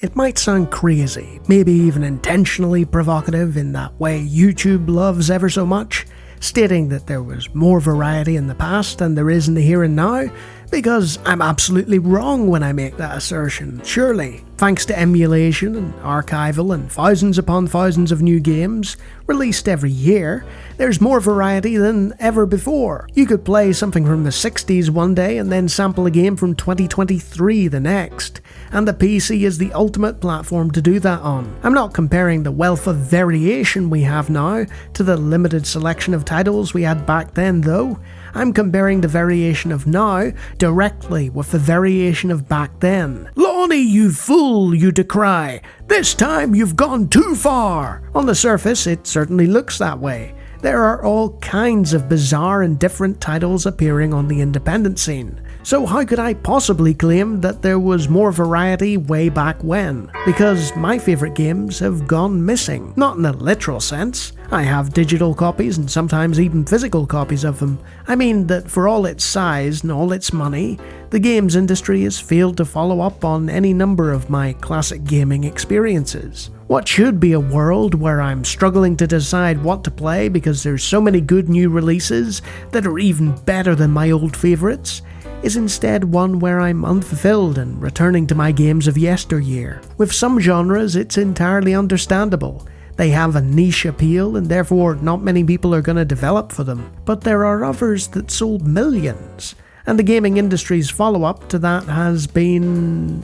It might sound crazy, maybe even intentionally provocative in that way YouTube loves ever so much, stating that there was more variety in the past than there is in the here and now, because I'm absolutely wrong when I make that assertion, surely. Thanks to emulation and archival and thousands upon thousands of new games, released every year, there's more variety than ever before. You could play something from the 60s one day and then sample a game from 2023 the next, and the PC is the ultimate platform to do that on. I'm not comparing the wealth of variation we have now to the limited selection of titles we had back then though. I'm comparing the variation of now directly with the variation of back then. Lawnie, you fool, you decry! This time you've gone too far! On the surface, it certainly looks that way. There are all kinds of bizarre and different titles appearing on the independent scene. So how could I possibly claim that there was more variety way back when? Because my favourite games have gone missing. Not in a literal sense. I have digital copies and sometimes even physical copies of them. I mean that for all its size and all its money, the games industry has failed to follow up on any number of my classic gaming experiences. What should be a world where I'm struggling to decide what to play because there's so many good new releases that are even better than my old favourites, is instead one where I'm unfulfilled and returning to my games of yesteryear. With some genres, it's entirely understandable. They have a niche appeal and therefore not many people are going to develop for them. But there are others that sold millions, and the gaming industry's follow-up to that has been...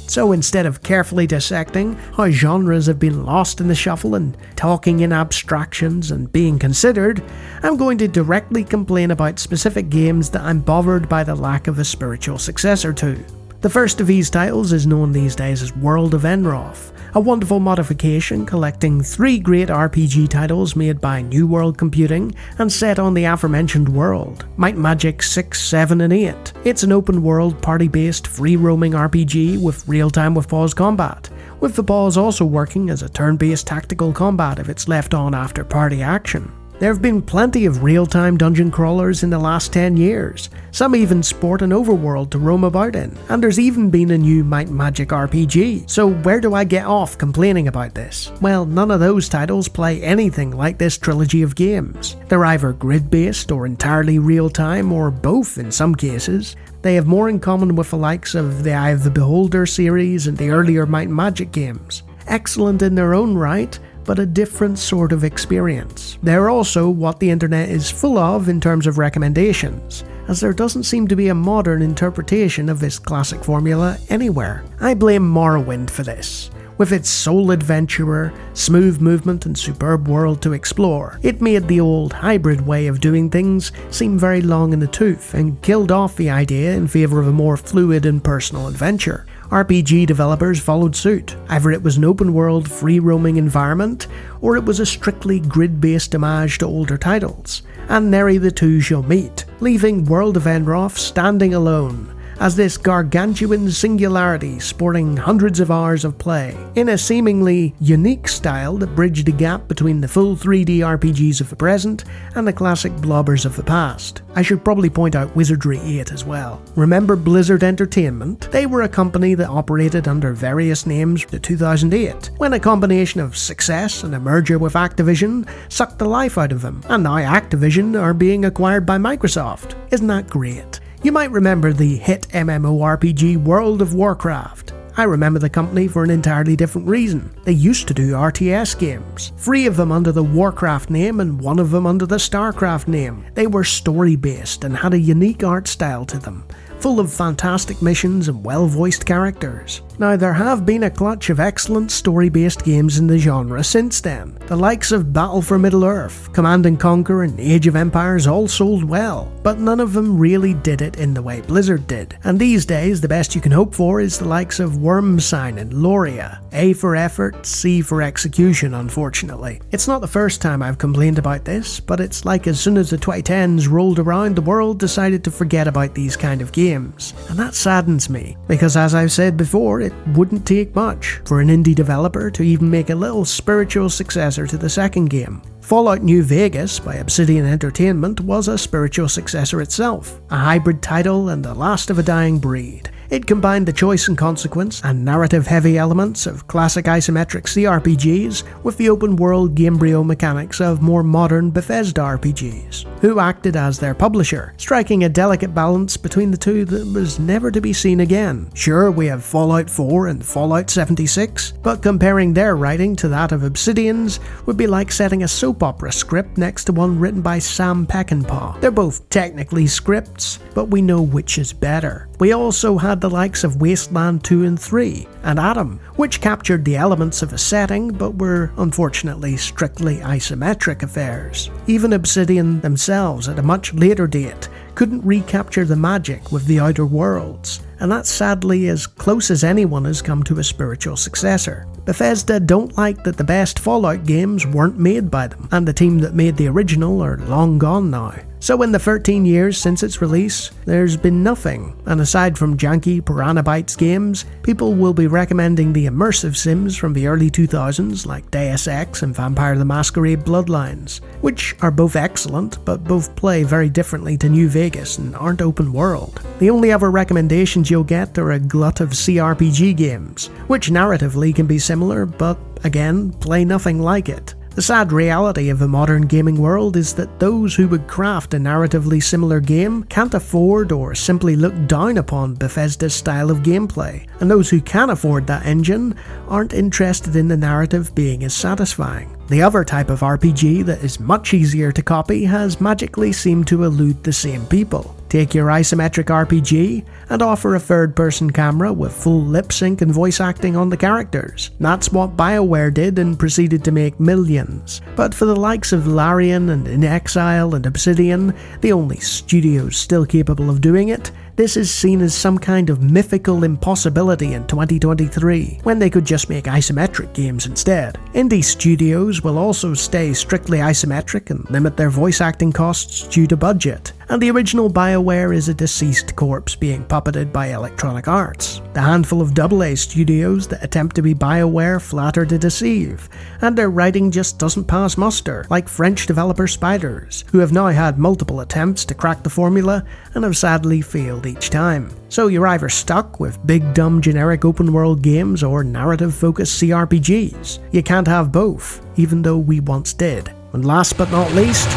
So instead of carefully dissecting how genres have been lost in the shuffle and talking in abstractions and being considered, I'm going to directly complain about specific games that I'm bothered by the lack of a spiritual successor to. The first of these titles is known these days as World of Enroth, a wonderful modification collecting 3 great RPG titles made by New World Computing and set on the aforementioned world, Might and Magic 6, 7 and 8. It's an open world party-based free-roaming RPG with real-time with pause combat, with the pause also working as a turn-based tactical combat if it's left on after party action. There have been plenty of real-time dungeon crawlers in the last 10 years, some even sport an overworld to roam about in, and there's even been a new Might and Magic RPG, so where do I get off complaining about this? Well, none of those titles play anything like this trilogy of games. They're either grid-based or entirely real-time, or both in some cases. They have more in common with the likes of the Eye of the Beholder series and the earlier Might and Magic games. Excellent in their own right, but a different sort of experience. They're also what the internet is full of in terms of recommendations, as there doesn't seem to be a modern interpretation of this classic formula anywhere. I blame Morrowind for this. With its sole adventurer, smooth movement and superb world to explore, it made the old hybrid way of doing things seem very long in the tooth and killed off the idea in favour of a more fluid and personal adventure. RPG developers followed suit. Either it was an open-world, free-roaming environment, or it was a strictly grid-based homage to older titles, and nary the two shall meet, leaving World of Enroth standing alone as this gargantuan singularity sporting hundreds of hours of play, in a seemingly unique style that bridged the gap between the full 3D RPGs of the present and the classic blobbers of the past. I should probably point out Wizardry 8 as well. Remember Blizzard Entertainment? They were a company that operated under various names to 2008, when a combination of success and a merger with Activision sucked the life out of them, and now Activision are being acquired by Microsoft. Isn't that great? You might remember the hit MMORPG World of Warcraft. I remember the company for an entirely different reason. They used to do RTS games, 3 of them under the Warcraft name and 1 of them under the StarCraft name. They were story-based and had a unique art style to them, full of fantastic missions and well-voiced characters. Now, there have been a clutch of excellent story-based games in the genre since then. The likes of Battle for Middle-earth, Command & Conquer and Age of Empires all sold well, but none of them really did it in the way Blizzard did. And these days, the best you can hope for is the likes of Wormsign and Loria. A for effort, C for execution, unfortunately. It's not the first time I've complained about this, but it's like as soon as the 2010s rolled around, the world decided to forget about these kind of games. And that saddens me, because as I've said before, it wouldn't take much for an indie developer to even make a little spiritual successor to the second game. Fallout New Vegas by Obsidian Entertainment was a spiritual successor itself, a hybrid title and the last of a dying breed. It combined the choice and consequence and narrative-heavy elements of classic isometric CRPGs with the open-world gamebryo mechanics of more modern Bethesda RPGs, who acted as their publisher, striking a delicate balance between the two that was never to be seen again. Sure, we have Fallout 4 and Fallout 76, but comparing their writing to that of Obsidian's would be like setting a soap opera script next to one written by Sam Peckinpah. They're both technically scripts, but we know which is better. We also had the likes of Wasteland 2 and 3, and Atom, which captured the elements of a setting but were unfortunately strictly isometric affairs. Even Obsidian themselves, at a much later date, couldn't recapture the magic with the Outer Worlds, and that's sadly as close as anyone has come to a spiritual successor. Bethesda don't like that the best Fallout games weren't made by them, and the team that made the original are long gone now. So in the 13 years since its release, there's been nothing, and aside from janky Piranha Bytes games, people will be recommending the immersive sims from the early 2000s like Deus Ex and Vampire the Masquerade Bloodlines, which are both excellent, but both play very differently to New Vegas and aren't open world. The only other recommendations you'll get are a glut of CRPG games, which narratively can be similar, but again, play nothing like it. The sad reality of the modern gaming world is that those who would craft a narratively similar game can't afford or simply look down upon Bethesda's style of gameplay, and those who can afford that engine aren't interested in the narrative being as satisfying. The other type of RPG that is much easier to copy has magically seemed to elude the same people. Take your isometric RPG and offer a third-person camera with full lip sync and voice acting on the characters. That's what BioWare did and proceeded to make millions. But for the likes of Larian and In Exile and Obsidian, the only studios still capable of doing it, this is seen as some kind of mythical impossibility in 2023, when they could just make isometric games instead. Indie studios will also stay strictly isometric and limit their voice acting costs due to budget, and the original BioWare is a deceased corpse being puppeted by Electronic Arts. The handful of AA studios that attempt to be BioWare flatter to deceive, and their writing just doesn't pass muster, like French developer Spiders, who have now had multiple attempts to crack the formula and have sadly failed each time. So you're either stuck with big dumb generic open world games or narrative focused CRPGs. You can't have both, even though we once did. And last but not least,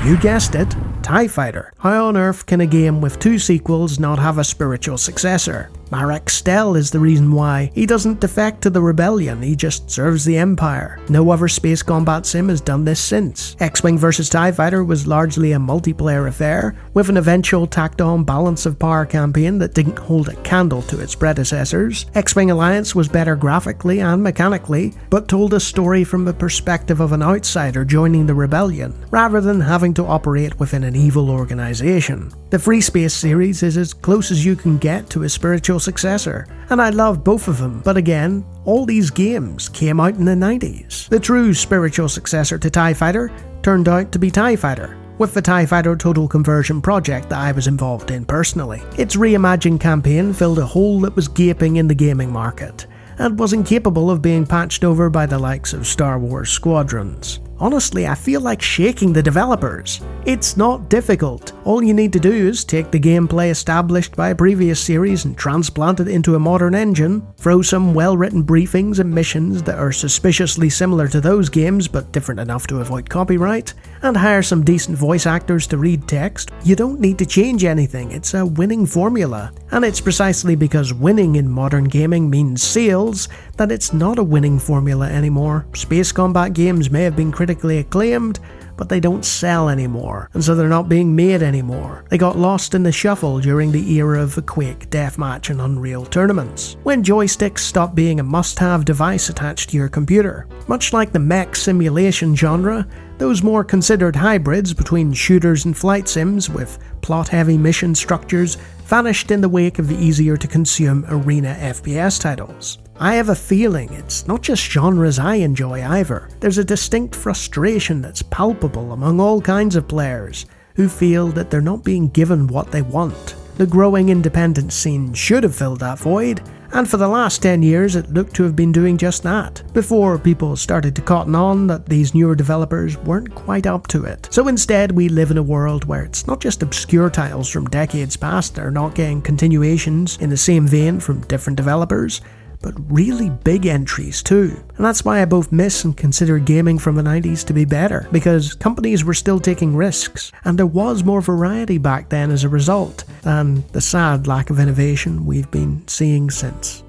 you guessed it, TIE Fighter. How on earth can a game with 2 sequels not have a spiritual successor? Marek Stell is the reason why. He doesn't defect to the rebellion, he just serves the Empire. No other space combat sim has done this since. X-Wing vs TIE Fighter was largely a multiplayer affair, with an eventual tacked-on balance of power campaign that didn't hold a candle to its predecessors. X-Wing Alliance was better graphically and mechanically, but told a story from the perspective of an outsider joining the rebellion, rather than having to operate within an evil organization. The Free Space series is as close as you can get to a spiritual successor, and I love both of them, but again, all these games came out in the 90s. The true spiritual successor to TIE Fighter turned out to be TIE Fighter, with the TIE Fighter Total Conversion project that I was involved in personally. Its reimagined campaign filled a hole that was gaping in the gaming market, and was incapable of being patched over by the likes of Star Wars Squadrons. Honestly, I feel like shaking the developers. It's not difficult. All you need to do is take the gameplay established by a previous series and transplant it into a modern engine, throw some well-written briefings and missions that are suspiciously similar to those games but different enough to avoid copyright, and hire some decent voice actors to read text. You don't need to change anything, it's a winning formula. And it's precisely because winning in modern gaming means sales that it's not a winning formula anymore. Space combat games may have been critically acclaimed, but they don't sell anymore, and so they're not being made anymore. They got lost in the shuffle during the era of the Quake, Deathmatch and Unreal tournaments, when joysticks stopped being a must-have device attached to your computer. Much like the mech simulation genre, those more considered hybrids between shooters and flight sims with plot-heavy mission structures vanished in the wake of the easier-to-consume arena FPS titles. I have a feeling it's not just genres I enjoy either. There's a distinct frustration that's palpable among all kinds of players who feel that they're not being given what they want. The growing independent scene should have filled that void, And for the last 10 years it looked to have been doing just that, before people started to cotton on that these newer developers weren't quite up to it. So instead we live in a world where it's not just obscure titles from decades past that are not getting continuations in the same vein from different developers, but really big entries too. And that's why I both miss and consider gaming from the 90s to be better, because companies were still taking risks, and there was more variety back then as a result, than the sad lack of innovation we've been seeing since.